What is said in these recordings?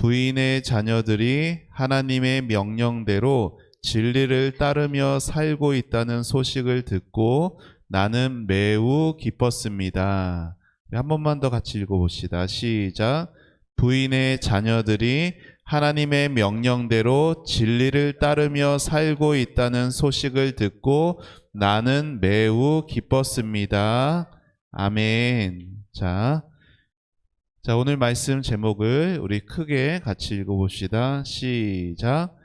부인의 자녀들이 하나님의 명령대로 진리를 따르며 살고 있다는 소식을 듣고 나는 매우 기뻤습니다. 한 번만 더 같이 읽어봅시다. 시작. 부인의 자녀들이 하나님의 명령대로 진리를 따르며 살고 있다는 소식을 듣고 나는 매우 기뻤습니다. 아멘. 자, 오늘 말씀 제목을 우리 크게 같이 읽어봅시다. 시작.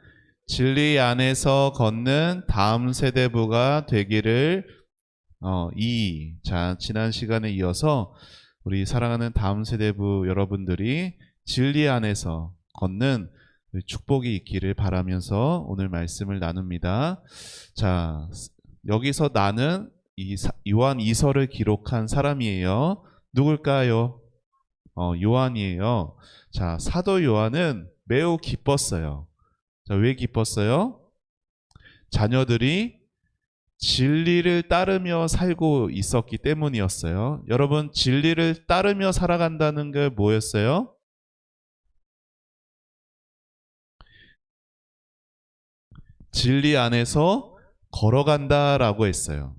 진리 안에서 걷는 다음 세대부가 되기를 지난 시간에 이어서 우리 사랑하는 다음 세대부 여러분들이 진리 안에서 걷는 축복이 있기를 바라면서 오늘 말씀을 나눕니다. 자, 여기서 나는 요한 2서를 기록한 사람이에요. 누굴까요? 요한이에요. 자, 사도 요한은 매우 기뻤어요. 자, 왜 기뻤어요? 자녀들이 진리를 따르며 살고 있었기 때문이었어요. 여러분, 진리를 따르며 살아간다는 게 뭐였어요? 진리 안에서 걸어간다라고 했어요.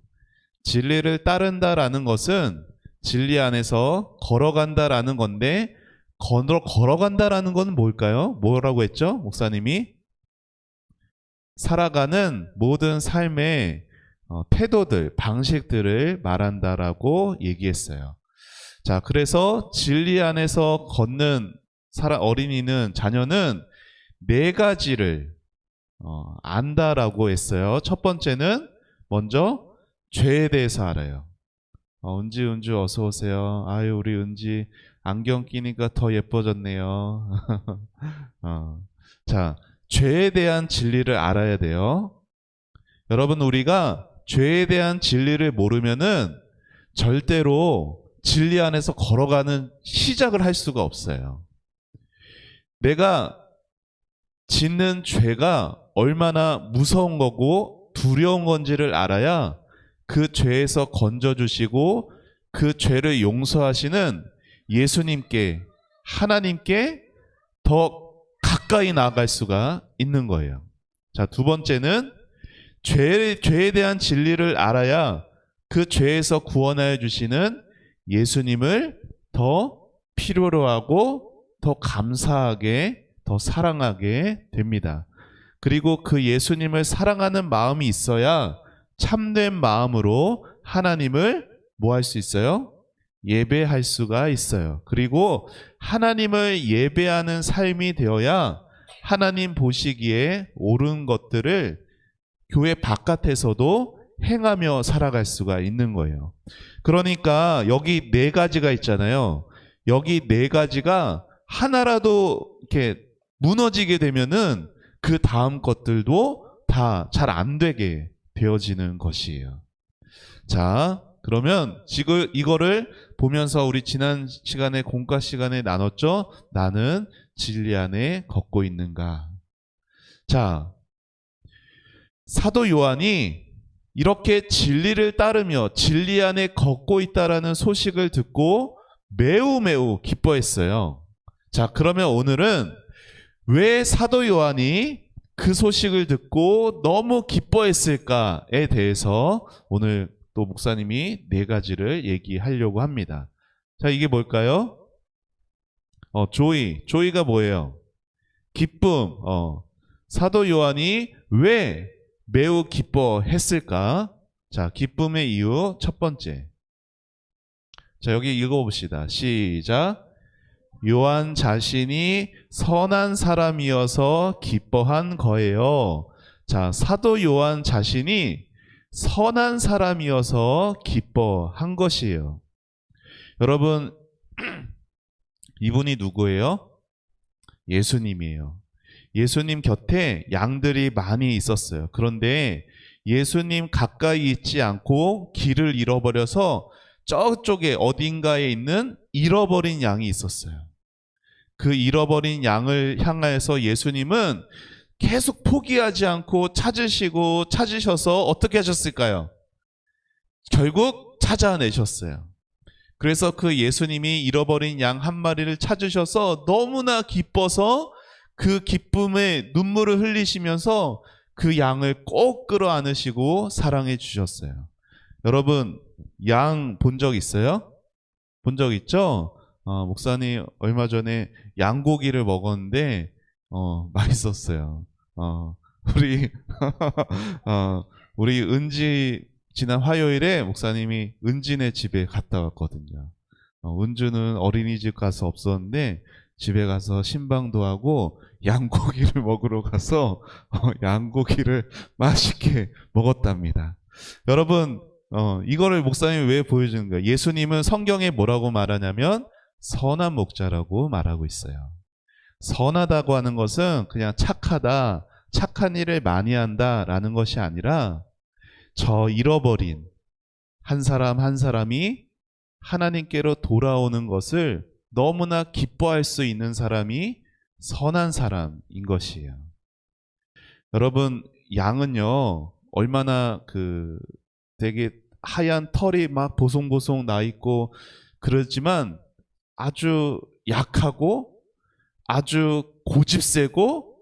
진리를 따른다라는 것은 진리 안에서 걸어간다라는 건데, 걸어간다라는 건 뭘까요? 뭐라고 했죠? 목사님이? 살아가는 모든 삶의 태도들, 방식들을 말한다라고 얘기했어요. 자, 그래서 진리 안에서 걷는 어린이는, 자녀는 네 가지를 안다라고 했어요. 첫 번째는 먼저 죄에 대해서 알아요. 은지 어서 오세요. 아유, 우리 은지 안경 끼니까 더 예뻐졌네요. 자, 죄에 대한 진리를 알아야 돼요. 여러분, 우리가 죄에 대한 진리를 모르면은 절대로 진리 안에서 걸어가는 시작을 할 수가 없어요. 내가 짓는 죄가 얼마나 무서운 거고 두려운 건지를 알아야 그 죄에서 건져주시고 그 죄를 용서하시는 예수님께, 하나님께 더 가까이 나아갈 수가 있는 거예요. 자, 두 번째는 죄에 대한 진리를 알아야 그 죄에서 구원하여 주시는 예수님을 더 필요로 하고 더 감사하게, 더 사랑하게 됩니다. 그리고 그 예수님을 사랑하는 마음이 있어야 참된 마음으로 하나님을 뭐 할 수 있어요? 예배할 수가 있어요. 그리고 하나님을 예배하는 삶이 되어야 하나님 보시기에 옳은 것들을 교회 바깥에서도 행하며 살아갈 수가 있는 거예요. 그러니까 여기 네 가지가 있잖아요. 여기 네 가지가 하나라도 이렇게 무너지게 되면은 그 다음 것들도 다 잘 안 되게 되어지는 것이에요. 자, 그러면 지금 이거를 보면서 우리 지난 시간에 공과 시간에 나눴죠? 나는 진리 안에 걷고 있는가? 자, 사도 요한이 이렇게 진리를 따르며 진리 안에 걷고 있다라는 소식을 듣고 매우 기뻐했어요. 자, 그러면 오늘은 왜 사도 요한이 그 소식을 듣고 너무 기뻐했을까에 대해서 오늘 또 목사님이 네 가지를 얘기하려고 합니다. 자, 이게 뭘까요? 조이가 뭐예요? 기쁨. 사도 요한이 왜 매우 기뻐했을까? 자, 기쁨의 이유 첫 번째. 자, 여기 읽어봅시다. 시작. 요한 자신이 선한 사람이어서 기뻐한 거예요. 자, 사도 요한 자신이 선한 사람이어서 기뻐한 것이에요. 여러분, 이분이 누구예요? 예수님이에요. 예수님 곁에 양들이 많이 있었어요. 그런데 예수님 가까이 있지 않고 길을 잃어버려서 저쪽에 어딘가에 있는 잃어버린 양이 있었어요. 그 잃어버린 양을 향해서 예수님은 계속 포기하지 않고 찾으셔서 어떻게 하셨을까요? 결국 찾아내셨어요. 그래서 그 예수님이 잃어버린 양 한 마리를 찾으셔서 너무나 기뻐서 그 기쁨에 눈물을 흘리시면서 그 양을 꼭 끌어안으시고 사랑해 주셨어요. 여러분, 양 본 적 있어요? 본 적 있죠? 목사님 얼마 전에 양고기를 먹었는데 맛있었어요. 우리 우리 은지 지난 화요일에 목사님이 은지네 집에 갔다 왔거든요. 은주는 어린이집 가서 없었는데 집에 가서 신방도 하고 양고기를 먹으러 가서 양고기를 맛있게 먹었답니다. 여러분, 이거를 목사님이 왜 보여주는 거예요? 예수님은 성경에 뭐라고 말하냐면 선한 목자라고 말하고 있어요. 선하다고 하는 것은 그냥 착하다, 착한 일을 많이 한다라는 것이 아니라 저 잃어버린 한 사람 한 사람이 하나님께로 돌아오는 것을 너무나 기뻐할 수 있는 사람이 선한 사람인 것이에요. 여러분, 양은요, 얼마나 되게 하얀 털이 막 보송보송 나 있고 그렇지만 아주 약하고 아주 고집세고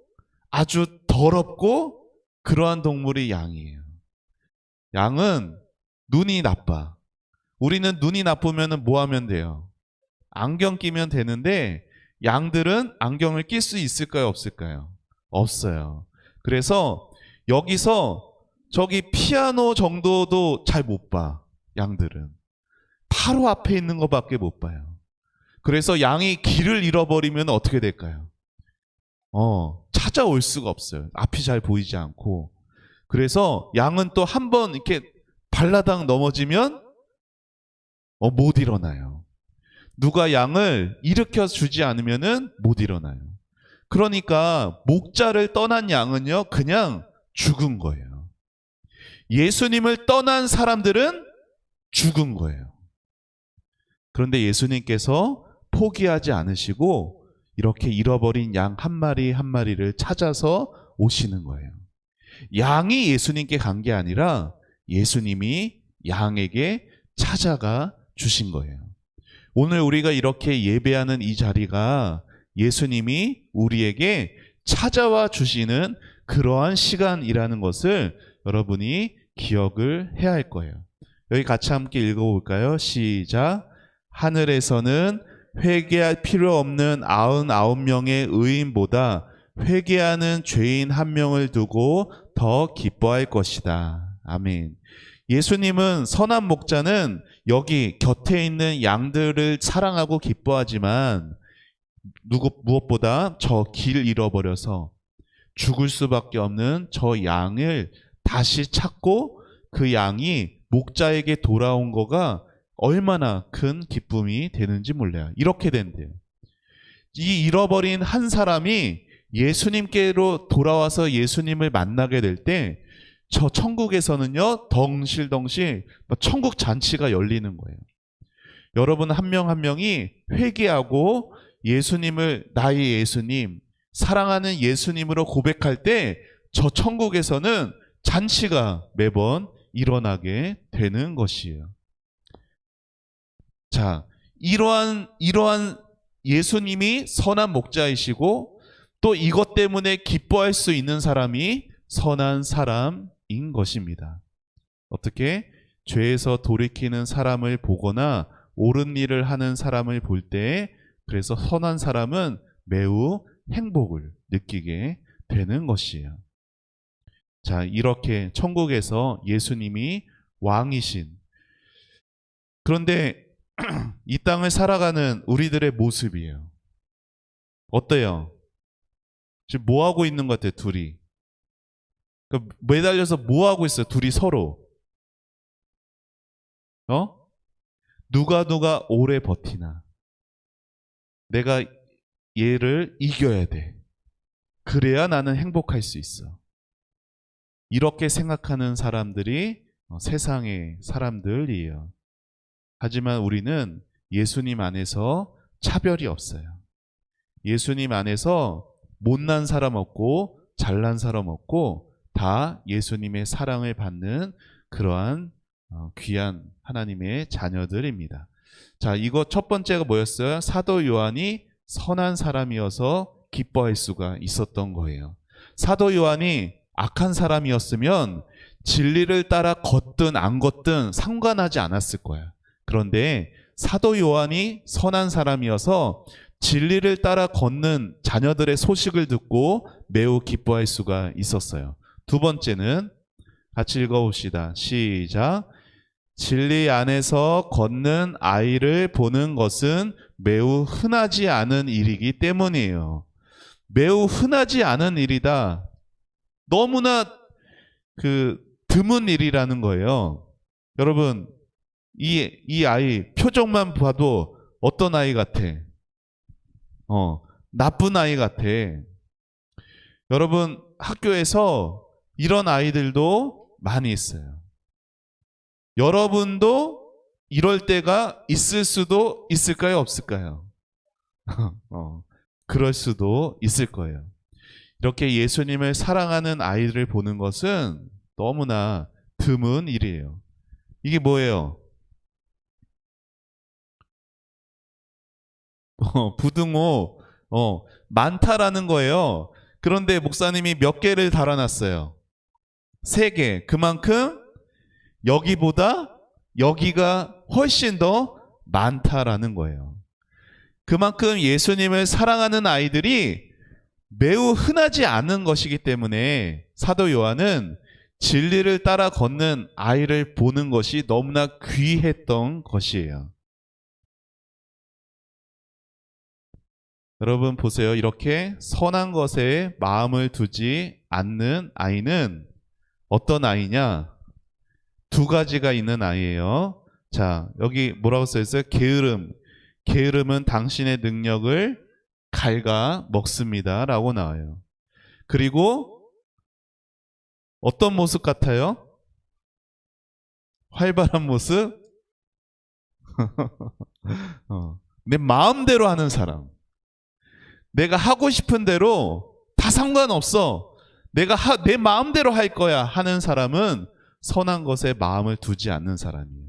아주 더럽고 그러한 동물이 양이에요. 양은 눈이 나빠. 우리는 눈이 나쁘면 뭐 하면 돼요? 안경 끼면 되는데 양들은 안경을 낄 수 있을까요? 없을까요? 없어요. 그래서 여기서 저기 피아노 정도도 잘 못 봐. 양들은. 바로 앞에 있는 것밖에 못 봐요. 그래서 양이 길을 잃어버리면 어떻게 될까요? 찾아올 수가 없어요. 앞이 잘 보이지 않고. 그래서 양은 또 한 번 이렇게 발라당 넘어지면 못 일어나요. 누가 양을 일으켜 주지 않으면은 못 일어나요. 그러니까 목자를 떠난 양은요, 그냥 죽은 거예요. 예수님을 떠난 사람들은 죽은 거예요. 그런데 예수님께서 포기하지 않으시고 이렇게 잃어버린 양 한 마리 한 마리를 찾아서 오시는 거예요. 양이 예수님께 간 게 아니라 예수님이 양에게 찾아가 주신 거예요. 오늘 우리가 이렇게 예배하는 이 자리가 예수님이 우리에게 찾아와 주시는 그러한 시간이라는 것을 여러분이 기억을 해야 할 거예요. 여기 같이 함께 읽어볼까요? 시작. 하늘에서는 회개할 필요 없는 99명의 의인보다 회개하는 죄인 한 명을 두고 더 기뻐할 것이다. 아멘. 예수님은 선한 목자는 여기 곁에 있는 양들을 사랑하고 기뻐하지만 무엇보다 저 길 잃어버려서 죽을 수밖에 없는 저 양을 다시 찾고 그 양이 목자에게 돌아온 거가 얼마나 큰 기쁨이 되는지 몰라요. 이렇게 된대요. 이 잃어버린 한 사람이 예수님께로 돌아와서 예수님을 만나게 될 때 저 천국에서는요, 덩실덩실 천국 잔치가 열리는 거예요. 여러분 한 명 한 명이 회개하고 예수님을 나의 예수님, 사랑하는 예수님으로 고백할 때 저 천국에서는 잔치가 매번 일어나게 되는 것이에요. 자, 이러한 예수님이 선한 목자이시고 또 이것 때문에 기뻐할 수 있는 사람이 선한 사람인 것입니다. 어떻게? 죄에서 돌이키는 사람을 보거나 옳은 일을 하는 사람을 볼 때 그래서 선한 사람은 매우 행복을 느끼게 되는 것이에요. 자, 이렇게 천국에서 예수님이 왕이신, 그런데 이 땅을 살아가는 우리들의 모습이에요. 어때요? 지금 뭐 하고 있는 것 같아요, 둘이? 매달려서 뭐 하고 있어요, 둘이 서로? 누가 오래 버티나? 내가 얘를 이겨야 돼. 그래야 나는 행복할 수 있어. 이렇게 생각하는 사람들이 세상의 사람들이에요. 하지만 우리는 예수님 안에서 차별이 없어요. 예수님 안에서 못난 사람 없고 잘난 사람 없고 다 예수님의 사랑을 받는 그러한 귀한 하나님의 자녀들입니다. 자, 이거 첫 번째가 뭐였어요? 사도 요한이 선한 사람이어서 기뻐할 수가 있었던 거예요. 사도 요한이 악한 사람이었으면 진리를 따라 걷든 안 걷든 상관하지 않았을 거야. 그런데 사도 요한이 선한 사람이어서 진리를 따라 걷는 자녀들의 소식을 듣고 매우 기뻐할 수가 있었어요. 두 번째는 같이 읽어봅시다. 시작. 진리 안에서 걷는 아이를 보는 것은 매우 흔하지 않은 일이기 때문이에요. 매우 흔하지 않은 일이다. 너무나 드문 일이라는 거예요. 여러분, 이 아이 표정만 봐도 어떤 아이 같아? 나쁜 아이 같아. 여러분, 학교에서 이런 아이들도 많이 있어요. 여러분도 이럴 때가 있을 수도 있을까요? 없을까요? 그럴 수도 있을 거예요. 이렇게 예수님을 사랑하는 아이들을 보는 것은 너무나 드문 일이에요. 이게 뭐예요? 부등호 많다라는 거예요. 그런데 목사님이 몇 개를 달아놨어요? 3개. 그만큼 여기보다 여기가 훨씬 더 많다라는 거예요. 그만큼 예수님을 사랑하는 아이들이 매우 흔하지 않은 것이기 때문에 사도 요한은 진리를 따라 걷는 아이를 보는 것이 너무나 귀했던 것이에요. 여러분 보세요. 이렇게 선한 것에 마음을 두지 않는 아이는 어떤 아이냐? 2가지가 있는 아이예요. 자, 여기 뭐라고 써있어요? 게으름. 게으름은 당신의 능력을 갉아 먹습니다. 라고 나와요. 그리고 어떤 모습 같아요? 활발한 모습? 내 마음대로 하는 사람. 내가 하고 싶은 대로 다 상관없어. 내가 내 마음대로 할 거야 하는 사람은 선한 것에 마음을 두지 않는 사람이에요.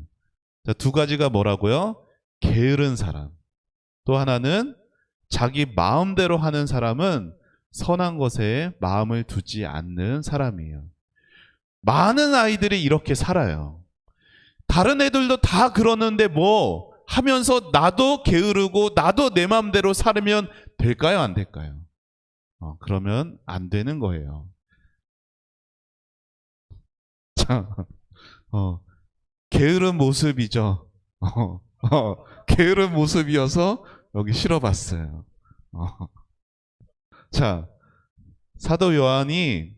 자, 2가지가 뭐라고요? 게으른 사람. 또 하나는 자기 마음대로 하는 사람은 선한 것에 마음을 두지 않는 사람이에요. 많은 아이들이 이렇게 살아요. 다른 애들도 다 그러는데 뭐 하면서 나도 게으르고 나도 내 마음대로 살면 될까요? 안 될까요? 그러면 안 되는 거예요. 자, 게으른 모습이죠. 게으른 모습이어서 여기 실어봤어요. 자, 사도 요한이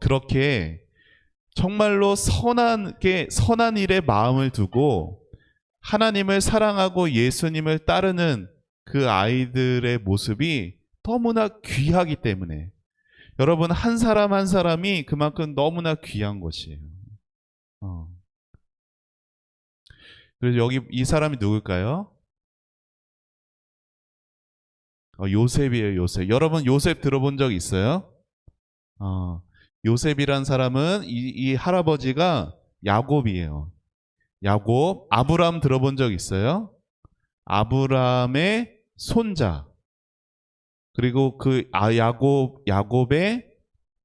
그렇게 정말로 선한 일에 마음을 두고 하나님을 사랑하고 예수님을 따르는 그 아이들의 모습이 너무나 귀하기 때문에 여러분 한 사람 한 사람이 그만큼 너무나 귀한 것이에요. 그래서 여기 이 사람이 누굴까요? 요셉이에요. 요셉. 여러분 요셉 들어본 적 있어요? 요셉이란 사람은 이 할아버지가 야곱이에요. 야곱. 아브람 들어본 적 있어요? 아브람의 손자. 그리고 야곱의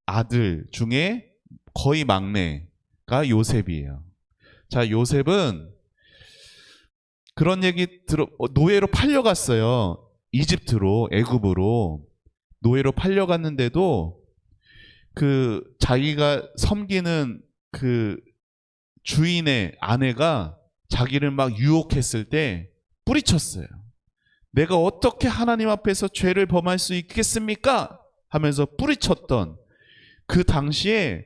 아들 중에 거의 막내가 요셉이에요. 자, 요셉은 그런 얘기 노예로 팔려갔어요. 이집트로, 애굽으로 노예로 팔려갔는데도 자기가 섬기는 주인의 아내가 자기를 막 유혹했을 때 뿌리쳤어요. 내가 어떻게 하나님 앞에서 죄를 범할 수 있겠습니까? 하면서 뿌리쳤던 그 당시에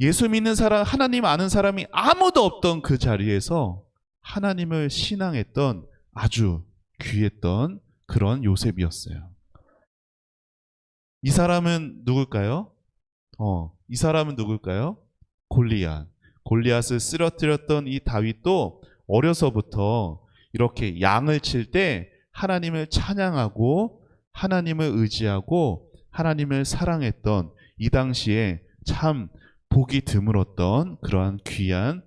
예수 믿는 사람, 하나님 아는 사람이 아무도 없던 그 자리에서 하나님을 신앙했던 아주 귀했던 그런 요셉이었어요. 이 사람은 누굴까요? 이 사람은 누굴까요? 골리앗. 골리앗을 쓰러뜨렸던 이 다윗도 어려서부터 이렇게 양을 칠 때 하나님을 찬양하고 하나님을 의지하고 하나님을 사랑했던 이 당시에 참 보기 드물었던 그러한 귀한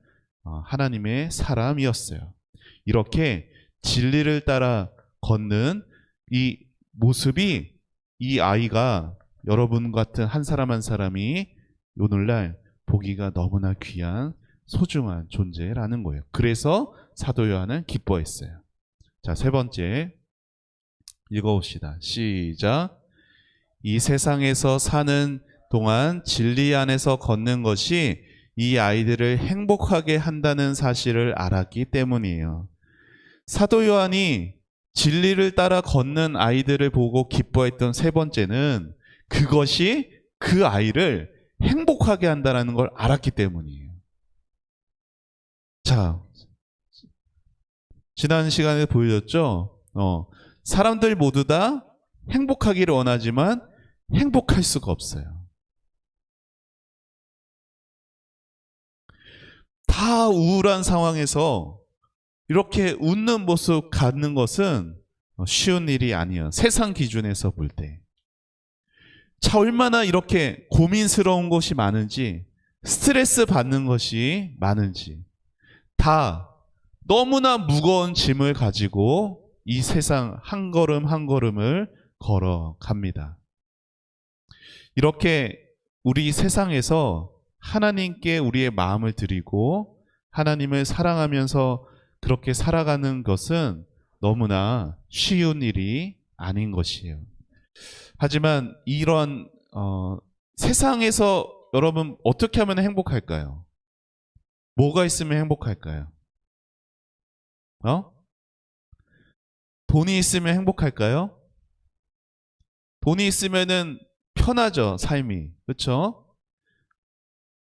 하나님의 사람이었어요. 이렇게 진리를 따라 걷는 이 모습이 이 아이가 여러분 같은 한 사람 한 사람이 오늘날 보기가 너무나 귀한 소중한 존재라는 거예요. 그래서 사도 요한은 기뻐했어요. 자, 세 번째 읽어봅시다. 시작. 이 세상에서 사는 동안 진리 안에서 걷는 것이 이 아이들을 행복하게 한다는 사실을 알았기 때문이에요. 사도 요한이 진리를 따라 걷는 아이들을 보고 기뻐했던 세 번째는 그것이 그 아이를 행복하게 한다는 걸 알았기 때문이에요. 자, 지난 시간에 보여줬죠? 사람들 모두 다 행복하기를 원하지만 행복할 수가 없어요. 다 우울한 상황에서 이렇게 웃는 모습 갖는 것은 쉬운 일이 아니에요. 세상 기준에서 볼 때. 자, 얼마나 이렇게 고민스러운 것이 많은지, 스트레스 받는 것이 많은지, 다 너무나 무거운 짐을 가지고 이 세상 한 걸음 한 걸음을 걸어갑니다. 이렇게 우리 세상에서 하나님께 우리의 마음을 드리고 하나님을 사랑하면서 그렇게 살아가는 것은 너무나 쉬운 일이 아닌 것이에요. 하지만 이런 세상에서 여러분 어떻게 하면 행복할까요? 뭐가 있으면 행복할까요? 돈이 있으면 행복할까요? 돈이 있으면은 편하죠, 삶이. 그렇죠?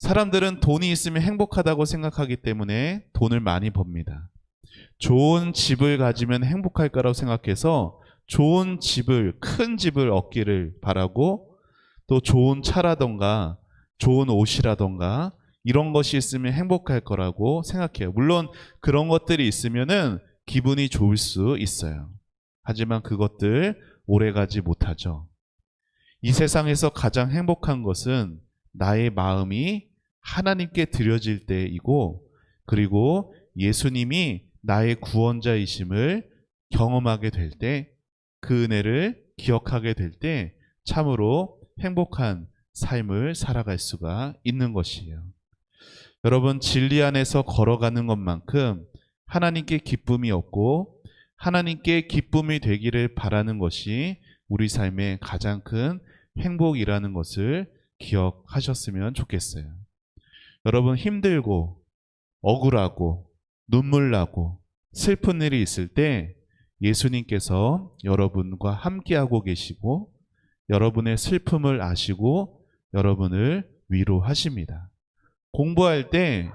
사람들은 돈이 있으면 행복하다고 생각하기 때문에 돈을 많이 법니다. 좋은 집을 가지면 행복할까라고 생각해서 좋은 집을, 큰 집을 얻기를 바라고 또 좋은 차라던가 좋은 옷이라던가 이런 것이 있으면 행복할 거라고 생각해요. 물론 그런 것들이 있으면은 기분이 좋을 수 있어요. 하지만 그것들 오래가지 못하죠. 이 세상에서 가장 행복한 것은 나의 마음이 하나님께 드려질 때이고, 그리고 예수님이 나의 구원자이심을 경험하게 될 때, 그 은혜를 기억하게 될 때 참으로 행복한 삶을 살아갈 수가 있는 것이에요. 여러분, 진리 안에서 걸어가는 것만큼 하나님께 기쁨이 없고 하나님께 기쁨이 되기를 바라는 것이 우리 삶의 가장 큰 행복이라는 것을 기억하셨으면 좋겠어요. 여러분, 힘들고 억울하고 눈물 나고 슬픈 일이 있을 때 예수님께서 여러분과 함께하고 계시고 여러분의 슬픔을 아시고 여러분을 위로하십니다. 공부할 때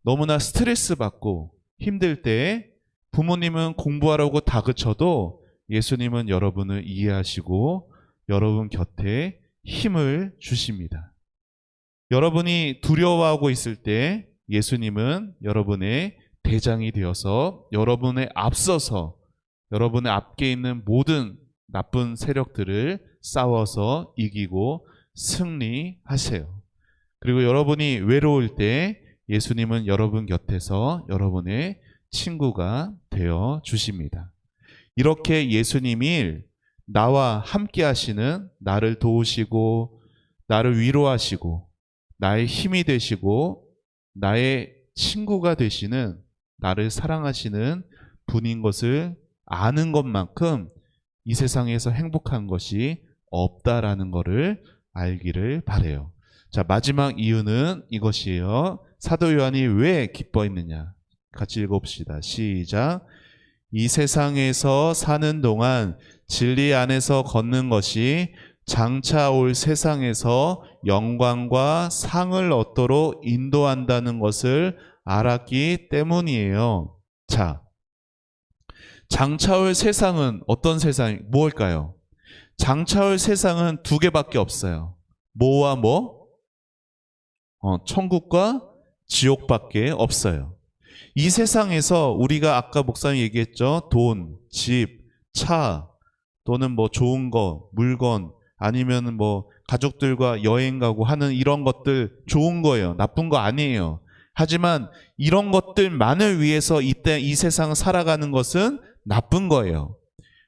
너무나 스트레스 받고 힘들 때 부모님은 공부하라고 다그쳐도 예수님은 여러분을 이해하시고 여러분 곁에 힘을 주십니다. 여러분이 두려워하고 있을 때 예수님은 여러분의 대장이 되어서 여러분의 앞서서 여러분의 앞에 있는 모든 나쁜 세력들을 싸워서 이기고 승리하세요. 그리고 여러분이 외로울 때 예수님은 여러분 곁에서 여러분의 친구가 되어 주십니다. 이렇게 예수님이 나와 함께 하시는, 나를 도우시고 나를 위로하시고 나의 힘이 되시고 나의 친구가 되시는, 나를 사랑하시는 분인 것을 아는 것만큼 이 세상에서 행복한 것이 없다라는 것을 알기를 바라요. 자, 마지막 이유는 이것이에요. 사도 요한이 왜 기뻐했느냐? 같이 읽어봅시다. 시작. 이 세상에서 사는 동안 진리 안에서 걷는 것이 장차 올 세상에서 영광과 상을 얻도록 인도한다는 것을 알았기 때문이에요. 자, 장차 올 세상은 어떤 세상이 무엇일까요? 장차 올 세상은 두 개밖에 없어요. 뭐와 뭐? 천국과 지옥밖에 없어요. 이 세상에서 우리가 아까 목사님 얘기했죠. 돈, 집, 차, 또는 뭐 좋은 거, 물건, 아니면 뭐 가족들과 여행 가고 하는 이런 것들 좋은 거예요. 나쁜 거 아니에요. 하지만 이런 것들만을 위해서 이때 이 세상 살아가는 것은 나쁜 거예요.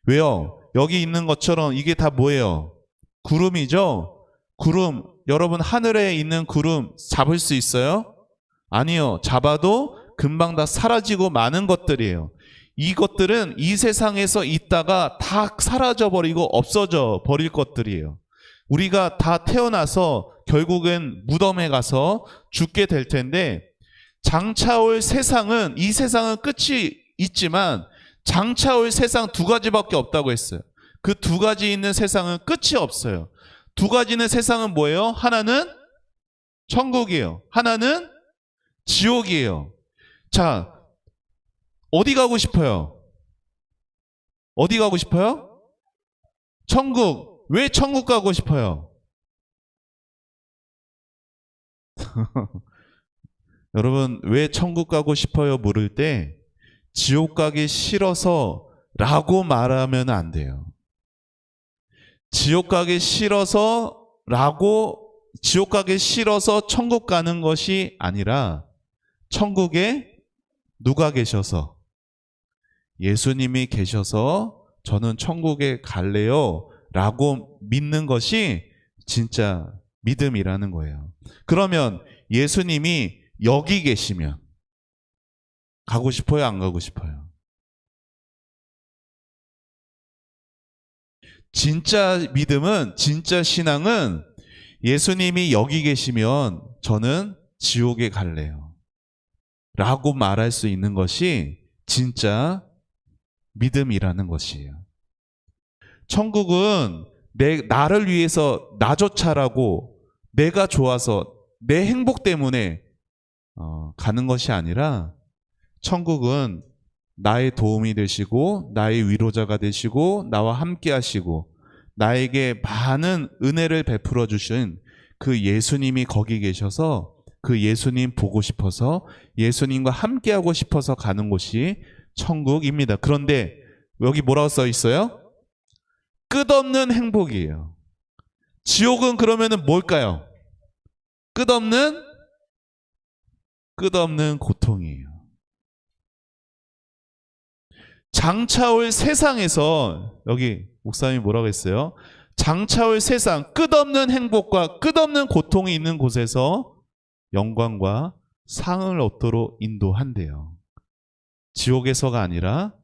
왜요? 여기 있는 것처럼 이게 다 뭐예요? 구름이죠? 구름, 여러분 하늘에 있는 구름 잡을 수 있어요? 아니요. 잡아도 금방 다 사라지고 마는 것들이에요. 이것들은 이 세상에서 있다가 다 사라져 버리고 없어져 버릴 것들이에요. 우리가 다 태어나서 결국엔 무덤에 가서 죽게 될 텐데, 장차올 세상은, 이 세상은 끝이 있지만 장차올 세상 두 가지밖에 없다고 했어요. 그 두 가지 있는 세상은 끝이 없어요. 두 가지는 세상은 뭐예요? 하나는 천국이에요. 하나는 지옥이에요. 자, 어디 가고 싶어요? 어디 가고 싶어요? 천국. 왜 천국 가고 싶어요? 여러분, 왜 천국 가고 싶어요? 물을 때 지옥 가기 싫어서 라고 말하면 안 돼요. 지옥 가기 싫어서 천국 가는 것이 아니라, 천국에 누가 계셔서? 예수님이 계셔서 저는 천국에 갈래요 라고 믿는 것이 진짜 믿음이라는 거예요. 그러면 예수님이 여기 계시면 가고 싶어요? 안 가고 싶어요? 진짜 믿음은, 진짜 신앙은 예수님이 여기 계시면 저는 지옥에 갈래요 라고 말할 수 있는 것이 진짜 믿음이라는 것이에요. 천국은 나를 위해서 나조차라고, 내가 좋아서 내 행복 때문에 가는 것이 아니라, 천국은 나의 도움이 되시고 나의 위로자가 되시고 나와 함께 하시고 나에게 많은 은혜를 베풀어 주신 그 예수님이 거기 계셔서, 그 예수님 보고 싶어서, 예수님과 함께 하고 싶어서 가는 곳이 천국입니다. 그런데 여기 뭐라고 써 있어요? 끝없는 행복이에요. 지옥은 그러면은 뭘까요? 끝없는 고통이에요. 장차올 세상에서, 여기 목사님이 뭐라고 했어요? 장차올 세상, 끝없는 행복과 끝없는 고통이 있는 곳에서 영광과 상을 얻도록 인도한대요. 지옥에서가 아니라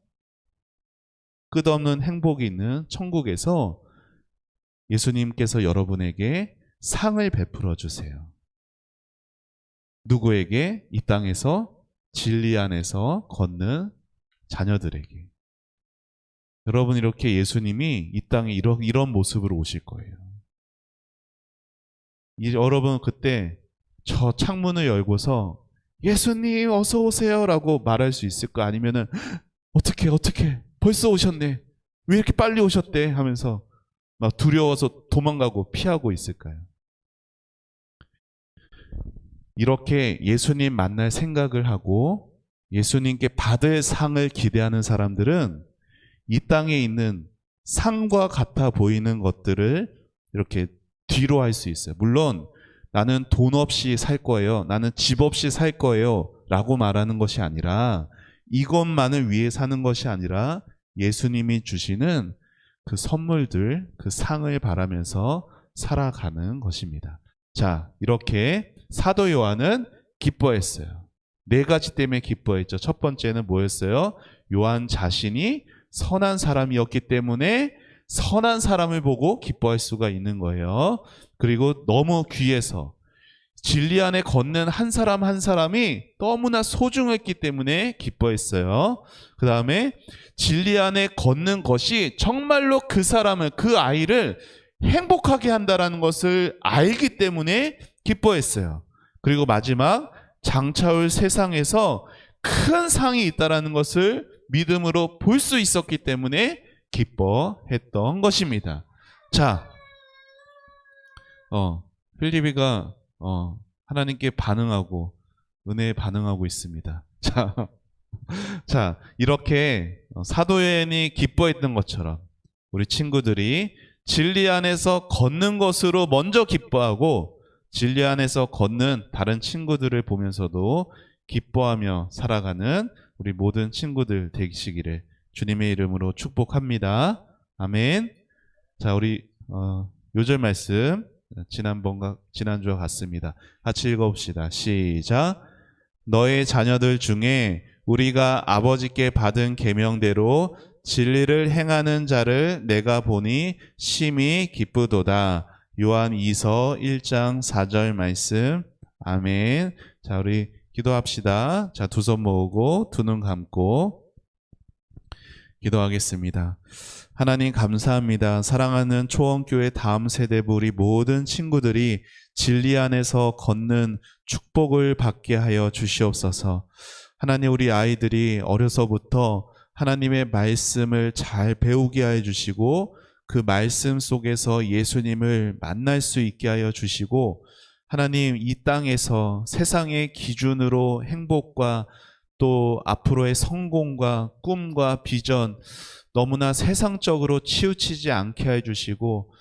끝없는 행복이 있는 천국에서 예수님께서 여러분에게 상을 베풀어 주세요. 누구에게? 이 땅에서 진리 안에서 걷는 자녀들에게. 여러분, 이렇게 예수님이 이 땅에 이런 모습으로 오실 거예요. 여러분, 그때 저 창문을 열고서 예수님 어서 오세요 라고 말할 수 있을까? 아니면은 어떻게 벌써 오셨네, 왜 이렇게 빨리 오셨대 하면서 막 두려워서 도망가고 피하고 있을까요? 이렇게 예수님 만날 생각을 하고 예수님께 받을 상을 기대하는 사람들은 이 땅에 있는 상과 같아 보이는 것들을 이렇게 뒤로 할 수 있어요. 물론 나는 돈 없이 살 거예요, 나는 집 없이 살 거예요 라고 말하는 것이 아니라, 이것만을 위해 사는 것이 아니라 예수님이 주시는 그 선물들, 그 상을 바라면서 살아가는 것입니다. 자, 이렇게 사도 요한은 기뻐했어요. 네 가지 때문에 기뻐했죠. 첫 번째는 뭐였어요? 요한 자신이 선한 사람이었기 때문에 선한 사람을 보고 기뻐할 수가 있는 거예요. 그리고 너무 귀해서 진리 안에 걷는 한 사람 한 사람이 너무나 소중했기 때문에 기뻐했어요. 그 다음에 진리 안에 걷는 것이 정말로 그 사람을, 그 아이를 행복하게 한다는 것을 알기 때문에 기뻐했어요. 그리고 마지막, 장차올 세상에서 큰 상이 있다는 것을 믿음으로 볼 수 있었기 때문에 기뻐했던 것입니다. 자, 필리비가 하나님께 반응하고 은혜에 반응하고 있습니다. 자, 이렇게 사도 요한이 기뻐했던 것처럼 우리 친구들이 진리 안에서 걷는 것으로 먼저 기뻐하고 진리 안에서 걷는 다른 친구들을 보면서도 기뻐하며 살아가는 우리 모든 친구들 되시기를 주님의 이름으로 축복합니다. 아멘. 자, 우리 요절 말씀 지난주와 같습니다. 같이 읽어봅시다. 시작. 너의 자녀들 중에 우리가 아버지께 받은 계명대로 진리를 행하는 자를 내가 보니 심히 기쁘도다. 요한 2서 1장 4절 말씀. 아멘. 자, 우리 기도합시다. 자, 두 손 모으고 두 눈 감고 기도하겠습니다. 하나님 감사합니다. 사랑하는 초원교회 다음 세대부 우리 모든 친구들이 진리 안에서 걷는 축복을 받게 하여 주시옵소서. 하나님, 우리 아이들이 어려서부터 하나님의 말씀을 잘 배우게 하여 주시고 그 말씀 속에서 예수님을 만날 수 있게 하여 주시고, 하나님, 이 땅에서 세상의 기준으로 행복과 또 앞으로의 성공과 꿈과 비전 너무나 세상적으로 치우치지 않게 해주시고,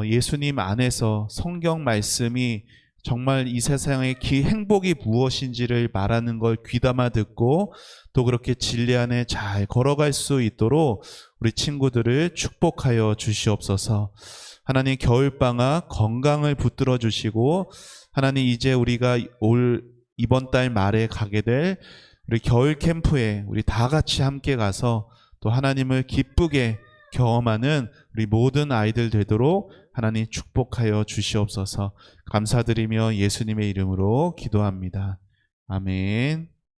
예수님 안에서 성경 말씀이 정말 이 세상의 행복이 무엇인지를 말하는 걸 귀담아 듣고 또 그렇게 진리 안에 잘 걸어갈 수 있도록 우리 친구들을 축복하여 주시옵소서. 하나님, 겨울방학 건강을 붙들어 주시고, 하나님, 이제 우리가 이번 달 말에 가게 될 우리 겨울 캠프에 우리 다 같이 함께 가서 또 하나님을 기쁘게 경험하는 우리 모든 아이들 되도록 하나님 축복하여 주시옵소서. 감사드리며 예수님의 이름으로 기도합니다. 아멘.